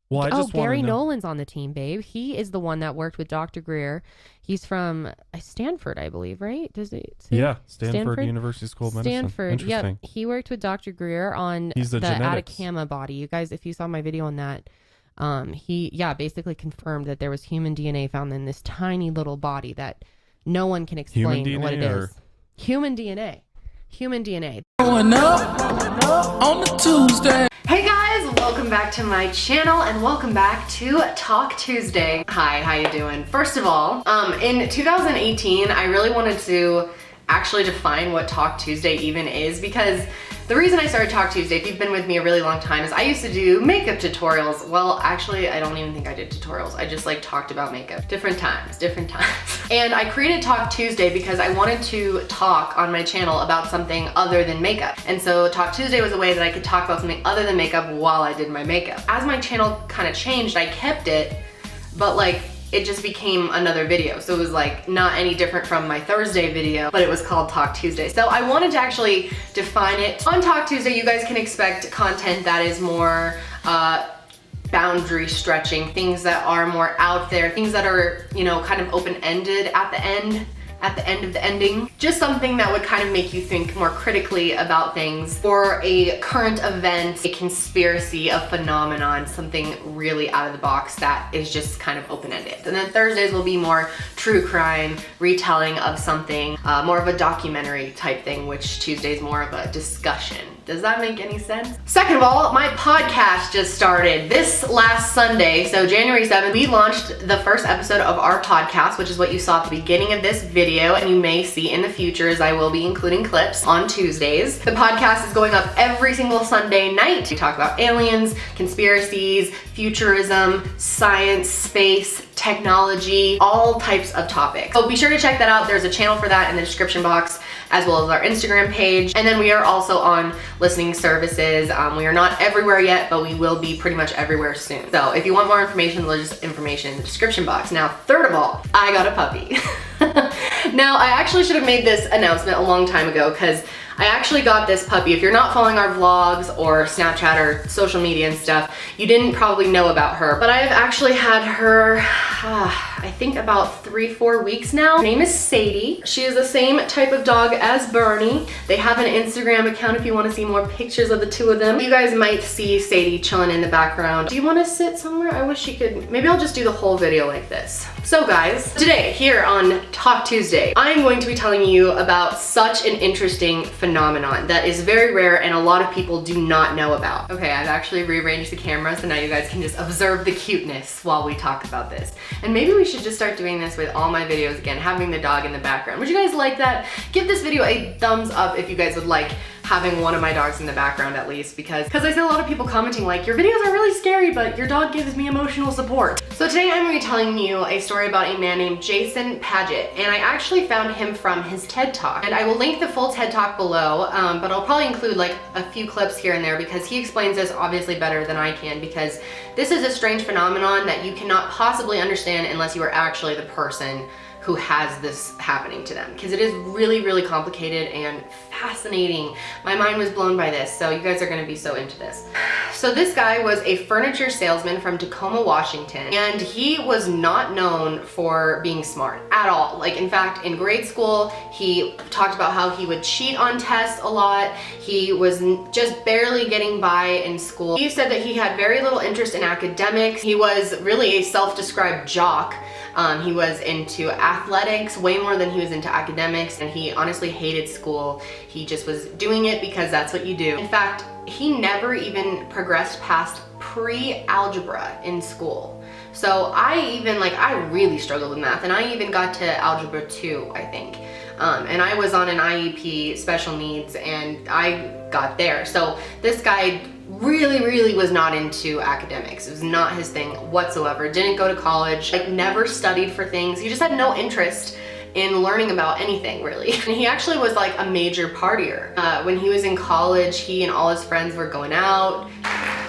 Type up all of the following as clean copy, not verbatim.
Well, I just Gary want to know. Nolan's on the team, babe. He is the one that worked with Dr. Greer. He's from Stanford, I believe, right? Does it say Yeah, Stanford University School of Medicine. Stanford. Yep. Interesting. He worked with Dr. Greer on He's the genetics. Atacama body. You guys, if you saw my video on that, he basically confirmed that there was human DNA found in this tiny little body that no one can explain what it is. Human DNA. Human DNA. Going up on the Tuesday. Hey guys, welcome back to my channel and welcome back to Talk Tuesday. Hi, how you doing? First of all, in 2018, I really wanted to actually define what Talk Tuesday even is, because the reason I started Talk Tuesday, if you've been with me a really long time, is I used to do makeup tutorials. Well, actually, I don't even think I did tutorials. I just like talked about makeup. Different times. And I created Talk Tuesday because I wanted to talk on my channel about something other than makeup. And so Talk Tuesday was a way that I could talk about something other than makeup while I did my makeup. As my channel kind of changed, I kept it, but like, it just became another video. So it was like not any different from my Thursday video, but it was called Talk Tuesday. So I wanted to actually define it. On Talk Tuesday, you guys can expect content that is more boundary stretching, things that are more out there, things that are, you know, kind of open-ended at the end of the ending. Just something that would kind of make you think more critically about things, or a current event, a conspiracy, a phenomenon, something really out of the box that is just kind of open-ended. And then Thursdays will be more true crime, retelling of something, more of a documentary type thing, which Tuesday's more of a discussion. Does that make any sense? Second of all, my podcast just started this last Sunday. So January 7th, we launched the first episode of our podcast, which is what you saw at the beginning of this video, and you may see in the future as I will be including clips on Tuesdays. The podcast is going up every single Sunday night. We talk about aliens, conspiracies, futurism, science, space, technology, all types of topics. So be sure to check that out. There's a channel for that in the description box, as well as our Instagram page. And then we are also on listening services. We are not everywhere yet, but we will be pretty much everywhere soon. So if you want more information, there's just information in the description box. Now, third of all, I got a puppy. Now, I actually should have made this announcement a long time ago, because I actually got this puppy. If you're not following our vlogs or Snapchat or social media and stuff, you didn't probably know about her. But I've actually had her, I think about 3-4 weeks now. Her name is Sadie. She is the same type of dog as Bernie. They have an Instagram account if you want to see more pictures of the two of them. You guys might see Sadie chilling in the background. Do you want to sit somewhere? I wish she could. Maybe I'll just do the whole video like this. So guys, today here on Talk Tuesday, I'm going to be telling you about such an interesting phenomenon that is very rare and a lot of people do not know about. Okay, I've actually rearranged the camera so now you guys can just observe the cuteness while we talk about this. And maybe we should just start doing this with all my videos again, having the dog in the background. Would you guys like that? Give this video a thumbs up if you guys would like having one of my dogs in the background at least, because I see a lot of people commenting like, your videos are really scary, but your dog gives me emotional support. So today I'm going to be telling you a story about a man named Jason Padgett, and I actually found him from his TED Talk. And I will link the full TED Talk below, but I'll probably include like a few clips here and there because he explains this obviously better than I can, because this is a strange phenomenon that you cannot possibly understand unless you are actually the person who has this happening to them, because it is really, really complicated and fascinating. My mind was blown by this, so you guys are gonna be so into this. So this guy was a furniture salesman from Tacoma, Washington, and he was not known for being smart at all. Like, in fact, in grade school, he talked about how he would cheat on tests a lot. He was just barely getting by in school. He said that he had very little interest in academics. He was really a self-described jock. He was into athletics way more than he was into academics, and he honestly hated school. He just was doing it because that's what you do. In fact, he never even progressed past pre-algebra in school. So I really struggled with math, and I even got to algebra 2, I think. And I was on an IEP, special needs, and I got there. So this guy really was not into academics. It was not his thing whatsoever. Didn't go to college, like never studied for things. He just had no interest in learning about anything really. And he actually was like a major partier. When he was in college, he and all his friends were going out.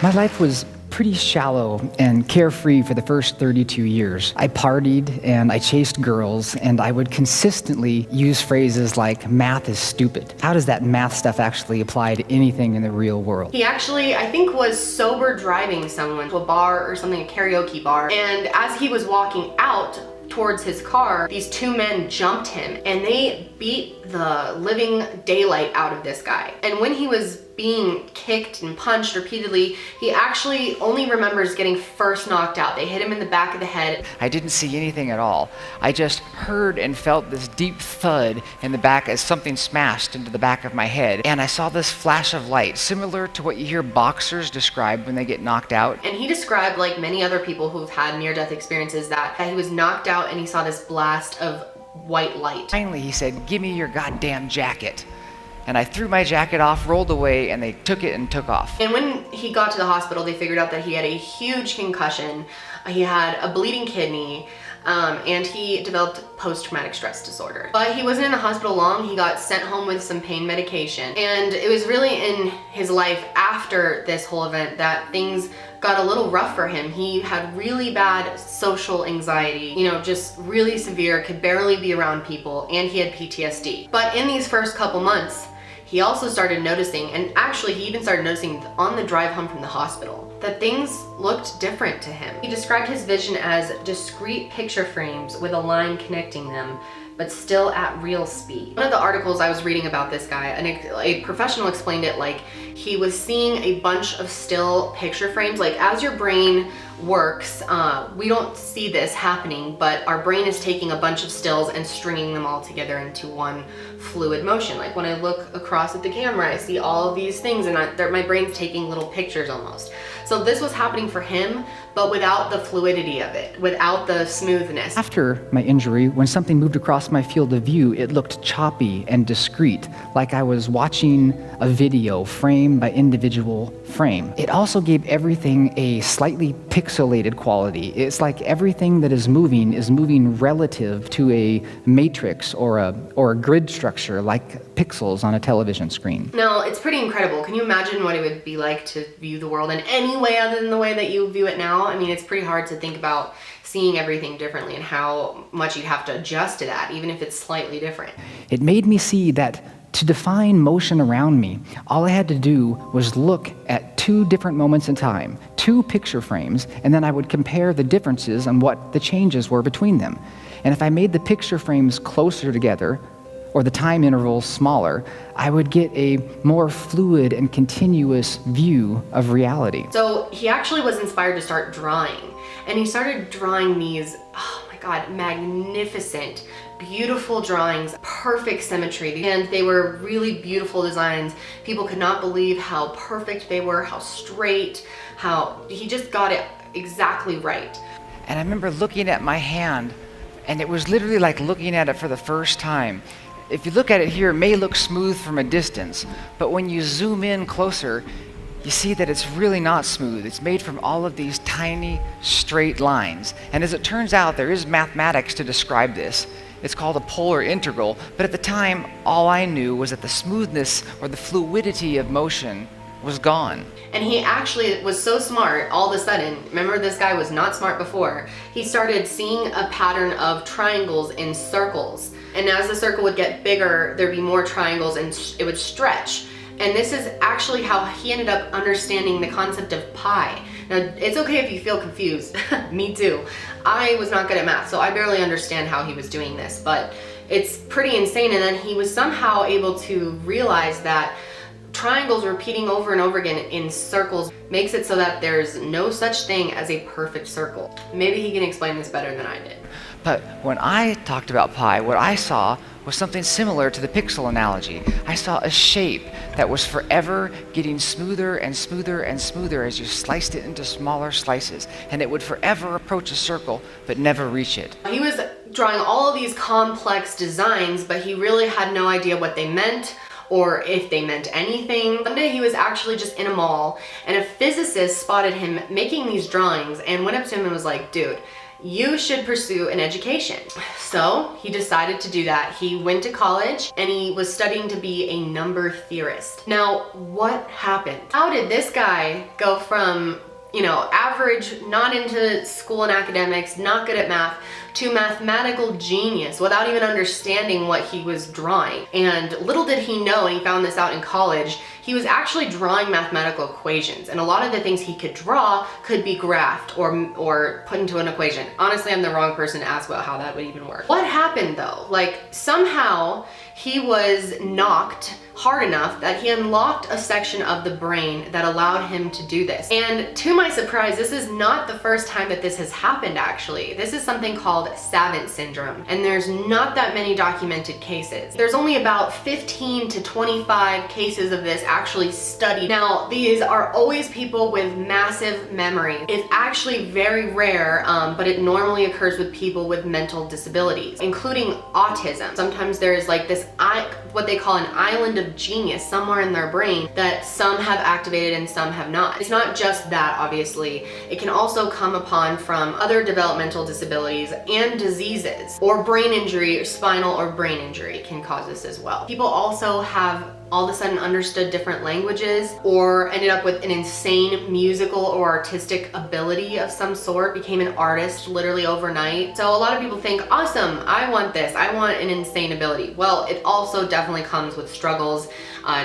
My life was pretty shallow and carefree for the first 32 years. I partied and I chased girls, and I would consistently use phrases like, math is stupid. How does that math stuff actually apply to anything in the real world? He actually, I think, was sober driving someone to a bar or something, a karaoke bar, and as he was walking out towards his car, these two men jumped him and they beat the living daylight out of this guy. And when he was being kicked and punched repeatedly, he actually only remembers getting first knocked out. They hit him in the back of the head. I didn't see anything at all. I just heard and felt this deep thud in the back as something smashed into the back of my head. And I saw this flash of light, similar to what you hear boxers describe when they get knocked out. And he described, like many other people who've had near-death experiences, that he was knocked out and he saw this blast of white light. Finally, he said, "Give me your goddamn jacket." And I threw my jacket off, rolled away, and they took it and took off. And when he got to the hospital, they figured out that he had a huge concussion, he had a bleeding kidney, and he developed post-traumatic stress disorder. But he wasn't in the hospital long. He got sent home with some pain medication. And it was really in his life after this whole event that things got a little rough for him. He had really bad social anxiety, just really severe, could barely be around people, and he had PTSD. But in these first couple months, he also started noticing, and actually he even started noticing on the drive home from the hospital, that things looked different to him. He described his vision as discrete picture frames with a line connecting them, but still at real speed. One of the articles I was reading about this guy, a professional explained it like he was seeing a bunch of still picture frames. Like as your brain works, we don't see this happening, but our brain is taking a bunch of stills and stringing them all together into one fluid motion. Like when I look across at the camera, I see all of these things and my brain's taking little pictures almost. So this was happening for him, but without the fluidity of it, without the smoothness. After my injury, when something moved across my field of view, it looked choppy and discrete, like I was watching a video frame by individual frame. It also gave everything a slightly pixelated quality. It's like everything that is moving relative to a matrix or a grid structure, like pixels on a television screen. Now, it's pretty incredible. Can you imagine what it would be like to view the world in any way other than the way that you view it now? I mean, it's pretty hard to think about seeing everything differently and how much you'd have to adjust to that, even if it's slightly different. It made me see that to define motion around me, all I had to do was look at two different moments in time, two picture frames, and then I would compare the differences and what the changes were between them. And if I made the picture frames closer together, or the time intervals smaller, I would get a more fluid and continuous view of reality. So he actually was inspired to start drawing, and he started drawing these, oh my God, magnificent, beautiful drawings, perfect symmetry, and they were really beautiful designs. People could not believe how perfect they were, how straight, how he just got it exactly right. And I remember looking at my hand, and it was literally like looking at it for the first time. If you look at it here, it may look smooth from a distance, but when you zoom in closer, you see that it's really not smooth. It's made from all of these tiny, straight lines. And as it turns out, there is mathematics to describe this. It's called a polar integral, but at the time, all I knew was that the smoothness or the fluidity of motion was gone. And he actually was so smart all of a sudden. Remember, this guy was not smart before. He started seeing a pattern of triangles in circles. And as the circle would get bigger, there'd be more triangles and it would stretch. And this is actually how he ended up understanding the concept of pi. Now, it's okay if you feel confused. Me too. I was not good at math, so I barely understand how he was doing this, but it's pretty insane. And then he was somehow able to realize that triangles repeating over and over again in circles makes it so that there's no such thing as a perfect circle. Maybe he can explain this better than I did. But when I talked about pi, what I saw was something similar to the pixel analogy. I saw a shape that was forever getting smoother and smoother and smoother as you sliced it into smaller slices, and it would forever approach a circle but never reach it. He was drawing all of these complex designs, but he really had no idea what they meant or if they meant anything. One day he was actually just in a mall, and a physicist spotted him making these drawings and went up to him and was like, dude, you should pursue an education. So he decided to do that. He went to college and he was studying to be a number theorist. Now, what happened? How did this guy go from, you know, average, not into school and academics, not good at math, to mathematical genius without even understanding what he was drawing. And little did he know, and he found this out in college, he was actually drawing mathematical equations, and a lot of the things he could draw could be graphed or put into an equation. Honestly, I'm the wrong person to ask about how that would even work. What happened though? Like, somehow he was knocked hard enough that he unlocked a section of the brain that allowed him to do this. And to my surprise, this is not the first time that this has happened actually. This is something called Savant syndrome, and there's not that many documented cases. There's only about 15 to 25 cases of this actually studied. Now, these are always people with massive memory. It's actually very rare, but it normally occurs with people with mental disabilities, including autism. Sometimes there is like this, what they call an island of genius somewhere in their brain that some have activated and some have not. It's not just that, obviously. It can also come upon from other developmental disabilities and diseases, or brain injury, or spinal or brain injury can cause this as well. People also have all of a sudden understood different languages or ended up with an insane musical or artistic ability of some sort, became an artist literally overnight. So a lot of people think, awesome, I want this, I want an insane ability. Well, it also definitely comes with struggles.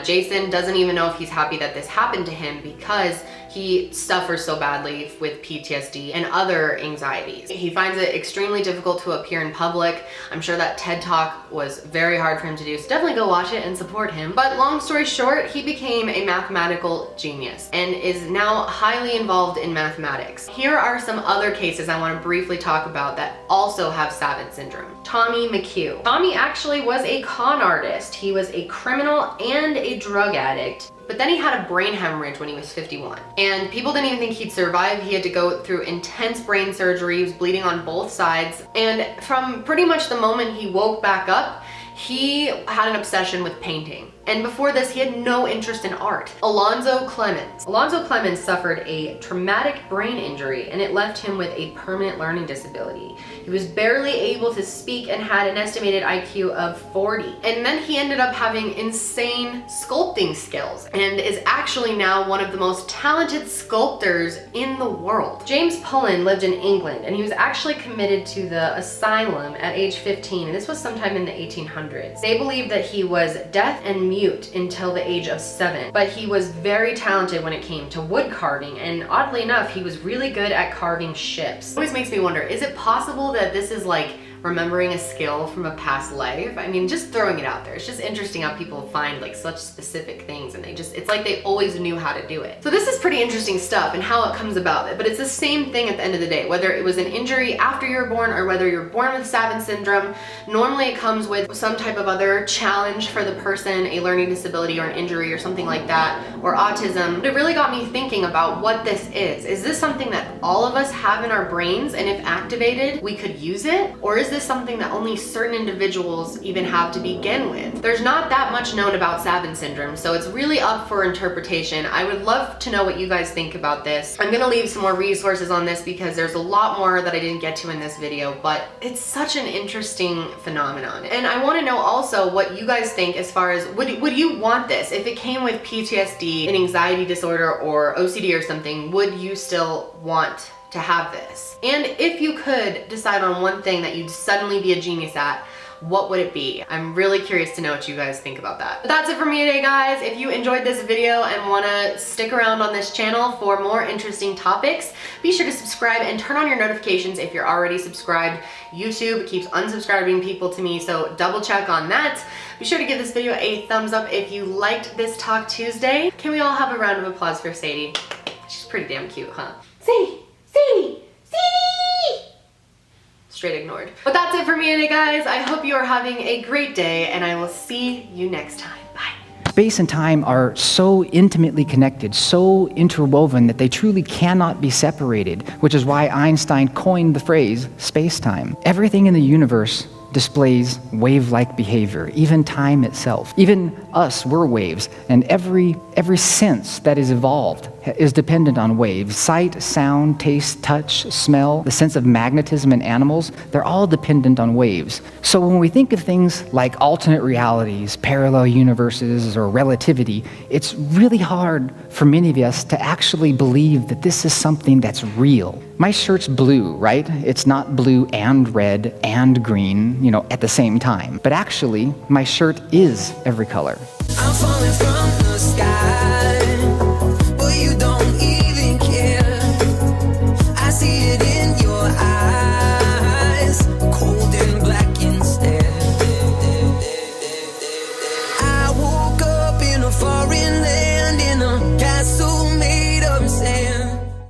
Jason doesn't even know if he's happy that this happened to him because he suffers so badly with PTSD and other anxieties. He finds it extremely difficult to appear in public. I'm sure that TED Talk was very hard for him to do, so definitely go watch it and support him. But long story short, he became a mathematical genius and is now highly involved in mathematics. Here are some other cases I want to briefly talk about that also have Savant syndrome. Tommy McHugh. Tommy actually was a con artist. He was a criminal and a drug addict. But then he had a brain hemorrhage when he was 51. And people didn't even think he'd survive. He had to go through intense brain surgery. He was bleeding on both sides. And from pretty much the moment he woke back up, he had an obsession with painting. And before this, he had no interest in art. Alonzo Clemens. Alonzo Clemens suffered a traumatic brain injury, and it left him with a permanent learning disability. He was barely able to speak and had an estimated IQ of 40. And then he ended up having insane sculpting skills and is actually now one of the most talented sculptors in the world. James Pullen lived in England, and he was actually committed to the asylum at age 15, and this was sometime in the 1800s. They believed that he was deaf and mute until the age of 7, but he was very talented when it came to wood carving, and oddly enough, he was really good at carving ships. It always makes me wonder, is it possible that this is like remembering a skill from a past life? I mean, just throwing it out there. It's just interesting how people find like such specific things and it's like they always knew how to do it. So this is pretty interesting stuff and how it comes about, but it's the same thing at the end of the day, whether it was an injury after you're born or whether you're born with Savant syndrome. Normally it comes with some type of other challenge for the person, a learning disability or an injury or something like that, or autism. But it really got me thinking about what this is. Is this something that all of us have in our brains, and if activated, we could use it? Or is this something that only certain individuals even have to begin with? There's not that much known about Savant syndrome, so it's really up for interpretation. I would love to know what you guys think about this. I'm gonna leave some more resources on this because there's a lot more that I didn't get to in this video, but it's such an interesting phenomenon. And I wanna know also what you guys think as far as, would you want this? If it came with PTSD, an anxiety disorder, or OCD or something, would you still want to have this? And if you could decide on one thing that you'd suddenly be a genius at, what would it be? I'm really curious to know what you guys think about that. But that's it for me today, guys. If you enjoyed this video and want to stick around on this channel for more interesting topics, be sure to subscribe and turn on your notifications if you're already subscribed. YouTube keeps unsubscribing people to me, so double check on that. Be sure to give this video a thumbs up if you liked this Talk Tuesday. Can we all have a round of applause for Sadie? She's pretty damn cute, huh? Sadie! Sadie! Sadie! Straight ignored. But that's it for me today, guys. I hope you are having a great day, and I will see you next time. Bye. Space and time are so intimately connected, so interwoven that they truly cannot be separated, which is why Einstein coined the phrase space-time. Everything in the universe displays wave-like behavior, even time itself. Even us, we're waves, and every sense that is evolved is dependent on waves. Sight, sound, taste, touch, smell, the sense of magnetism in animals, they're all dependent on waves. So when we think of things like alternate realities, parallel universes, or relativity, it's really hard for many of us to actually believe that this is something that's real. My shirt's blue, right? It's not blue and red and green, at the same time. But actually, my shirt is every color. I'm falling from the sky, but you don't even care. I see it in your eyes.